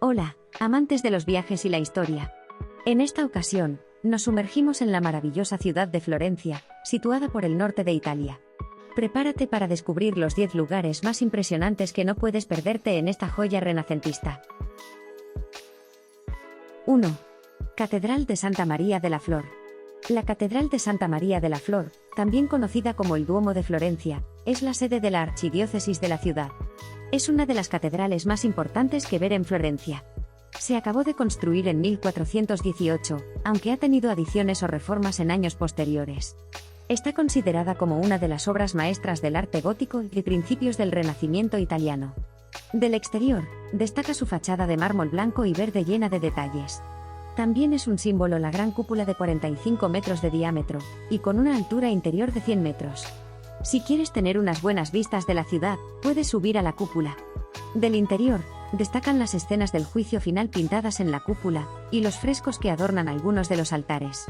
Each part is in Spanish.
Hola, amantes de los viajes y la historia. En esta ocasión, nos sumergimos en la maravillosa ciudad de Florencia, situada por el norte de Italia. Prepárate para descubrir los 10 lugares más impresionantes que no puedes perderte en esta joya renacentista. 1. Catedral de Santa María de la Flor. La Catedral de Santa María de la Flor, también conocida como el Duomo de Florencia, es la sede de la archidiócesis de la ciudad. Es una de las catedrales más importantes que ver en Florencia. Se acabó de construir en 1418, aunque ha tenido adiciones o reformas en años posteriores. Está considerada como una de las obras maestras del arte gótico y de principios del Renacimiento italiano. Del exterior, destaca su fachada de mármol blanco y verde llena de detalles. También es un símbolo la gran cúpula de 45 metros de diámetro, y con una altura interior de 100 metros. Si quieres tener unas buenas vistas de la ciudad, puedes subir a la cúpula. Del interior, destacan las escenas del juicio final pintadas en la cúpula, y los frescos que adornan algunos de los altares.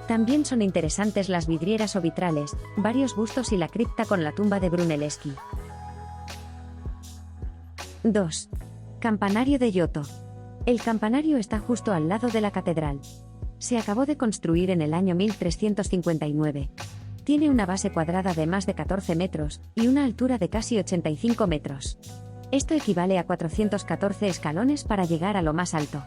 También son interesantes las vidrieras o vitrales, varios bustos y la cripta con la tumba de Brunelleschi. 2. Campanario de Giotto. El campanario está justo al lado de la catedral. Se acabó de construir en el año 1359. Tiene una base cuadrada de más de 14 metros, y una altura de casi 85 metros. Esto equivale a 414 escalones para llegar a lo más alto.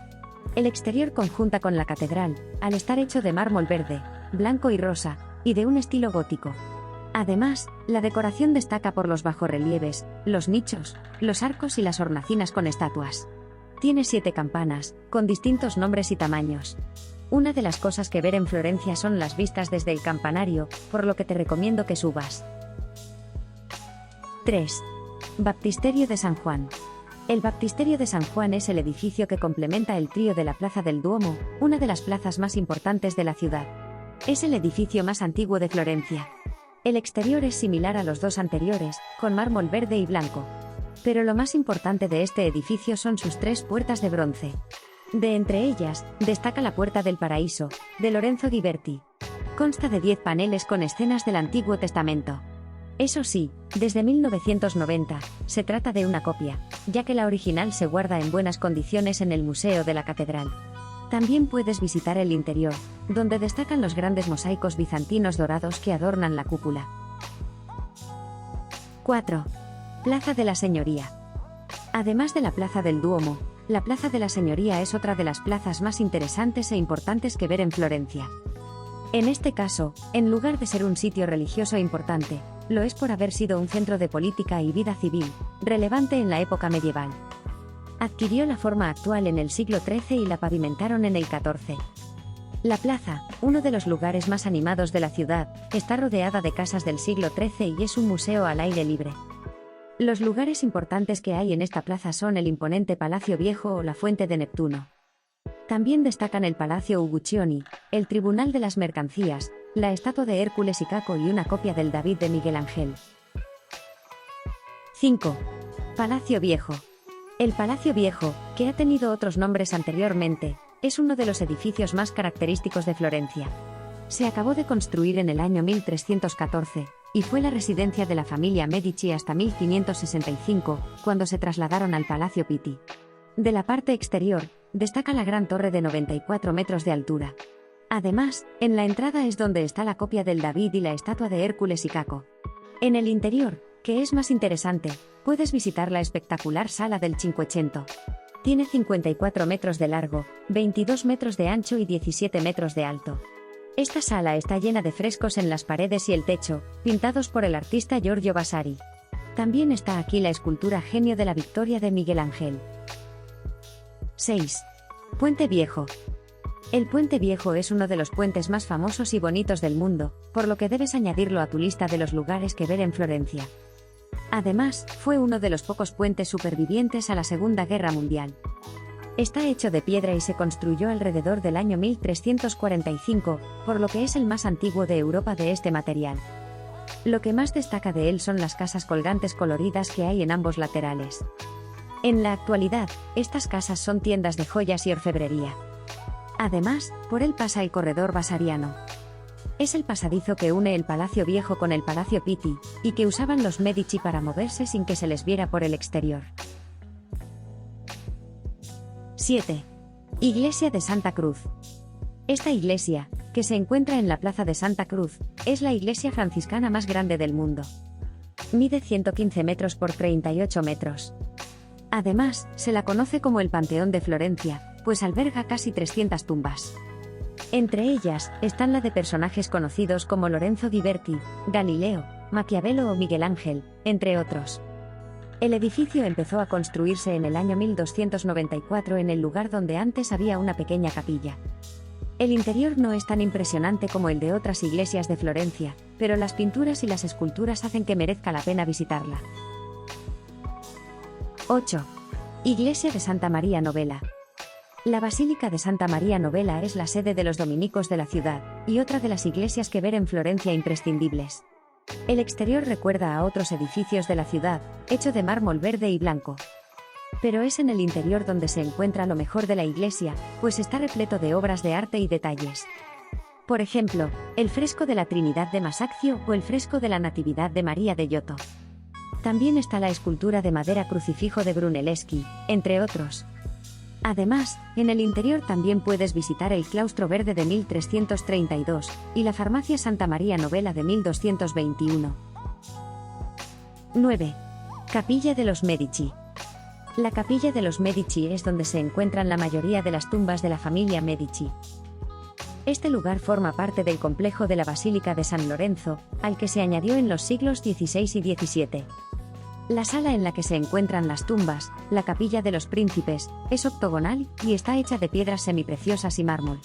El exterior conjunta con la catedral, al estar hecho de mármol verde, blanco y rosa, y de un estilo gótico. Además, la decoración destaca por los bajorrelieves, los nichos, los arcos y las hornacinas con estatuas. Tiene 7 campanas, con distintos nombres y tamaños. Una de las cosas que ver en Florencia son las vistas desde el campanario, por lo que te recomiendo que subas. 3. Baptisterio de San Juan. El Baptisterio de San Juan es el edificio que complementa el trío de la Plaza del Duomo, una de las plazas más importantes de la ciudad. Es el edificio más antiguo de Florencia. El exterior es similar a los dos anteriores, con mármol verde y blanco. Pero lo más importante de este edificio son sus 3 puertas de bronce. De entre ellas, destaca la Puerta del Paraíso, de Lorenzo Ghiberti. Consta de 10 paneles con escenas del Antiguo Testamento. Eso sí, desde 1990, se trata de una copia, ya que la original se guarda en buenas condiciones en el Museo de la Catedral. También puedes visitar el interior, donde destacan los grandes mosaicos bizantinos dorados que adornan la cúpula. 4. Plaza de la Señoría. Además de la Plaza del Duomo, la Plaza de la Señoría es otra de las plazas más interesantes e importantes que ver en Florencia. En este caso, en lugar de ser un sitio religioso importante, lo es por haber sido un centro de política y vida civil, relevante en la época medieval. Adquirió la forma actual en el siglo XIII y la pavimentaron en el XIV. La plaza, uno de los lugares más animados de la ciudad, está rodeada de casas del siglo XIII y es un museo al aire libre. Los lugares importantes que hay en esta plaza son el imponente Palacio Viejo o la Fuente de Neptuno. También destacan el Palacio Uguccioni, el Tribunal de las Mercancías, la estatua de Hércules y Caco y una copia del David de Miguel Ángel. 5. Palacio Viejo. El Palacio Viejo, que ha tenido otros nombres anteriormente, es uno de los edificios más característicos de Florencia. Se acabó de construir en el año 1314, y fue la residencia de la familia Medici hasta 1565, cuando se trasladaron al Palacio Pitti. De la parte exterior, destaca la gran torre de 94 metros de altura. Además, en la entrada es donde está la copia del David y la estatua de Hércules y Caco. En el interior, que es más interesante, puedes visitar la espectacular Sala del Cinquecento. Tiene 54 metros de largo, 22 metros de ancho y 17 metros de alto. Esta sala está llena de frescos en las paredes y el techo, pintados por el artista Giorgio Vasari. También está aquí la escultura Genio de la Victoria de Miguel Ángel. 6. Puente Viejo. El Puente Viejo es uno de los puentes más famosos y bonitos del mundo, por lo que debes añadirlo a tu lista de los lugares que ver en Florencia. Además, fue uno de los pocos puentes supervivientes a la Segunda Guerra Mundial. Está hecho de piedra y se construyó alrededor del año 1345, por lo que es el más antiguo de Europa de este material. Lo que más destaca de él son las casas colgantes coloridas que hay en ambos laterales. En la actualidad, estas casas son tiendas de joyas y orfebrería. Además, por él pasa el corredor vasariano. Es el pasadizo que une el Palacio Viejo con el Palacio Pitti, y que usaban los Medici para moverse sin que se les viera por el exterior. 7. Iglesia de Santa Cruz. Esta iglesia, que se encuentra en la Plaza de Santa Cruz, es la iglesia franciscana más grande del mundo. Mide 115 metros por 38 metros. Además, se la conoce como el Panteón de Florencia, pues alberga casi 300 tumbas. Entre ellas, están la de personajes conocidos como Lorenzo Ghiberti, Galileo, Maquiavelo o Miguel Ángel, entre otros. El edificio empezó a construirse en el año 1294 en el lugar donde antes había una pequeña capilla. El interior no es tan impresionante como el de otras iglesias de Florencia, pero las pinturas y las esculturas hacen que merezca la pena visitarla. 8. Iglesia de Santa María Novella. La Basílica de Santa María Novella es la sede de los dominicos de la ciudad, y otra de las iglesias que ver en Florencia imprescindibles. El exterior recuerda a otros edificios de la ciudad, hecho de mármol verde y blanco. Pero es en el interior donde se encuentra lo mejor de la iglesia, pues está repleto de obras de arte y detalles. Por ejemplo, el fresco de la Trinidad de Masaccio o el fresco de la Natividad de María de Giotto. También está la escultura de madera Crucifijo de Brunelleschi, entre otros. Además, en el interior también puedes visitar el claustro verde de 1332 y la farmacia Santa María Novella de 1221. 9. Capilla de los Medici. La Capilla de los Medici es donde se encuentran la mayoría de las tumbas de la familia Medici. Este lugar forma parte del complejo de la Basílica de San Lorenzo, al que se añadió en los siglos XVI y XVII. La sala en la que se encuentran las tumbas, la Capilla de los Príncipes, es octogonal y está hecha de piedras semipreciosas y mármol.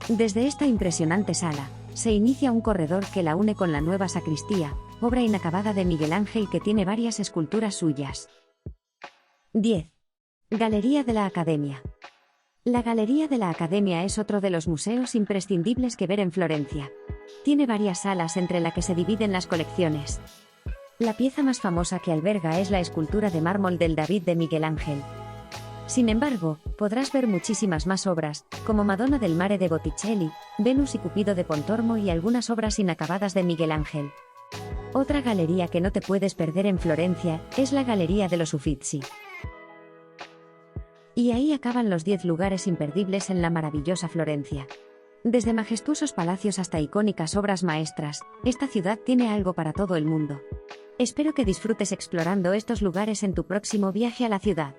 Desde esta impresionante sala, se inicia un corredor que la une con la nueva sacristía, obra inacabada de Miguel Ángel que tiene varias esculturas suyas. 10. Galería de la Academia. La Galería de la Academia es otro de los museos imprescindibles que ver en Florencia. Tiene varias salas entre las que se dividen las colecciones. La pieza más famosa que alberga es la escultura de mármol del David de Miguel Ángel. Sin embargo, podrás ver muchísimas más obras, como Madonna del Mare de Botticelli, Venus y Cupido de Pontormo y algunas obras inacabadas de Miguel Ángel. Otra galería que no te puedes perder en Florencia es la Galería de los Uffizi. Y ahí acaban los 10 lugares imperdibles en la maravillosa Florencia. Desde majestuosos palacios hasta icónicas obras maestras, esta ciudad tiene algo para todo el mundo. Espero que disfrutes explorando estos lugares en tu próximo viaje a la ciudad.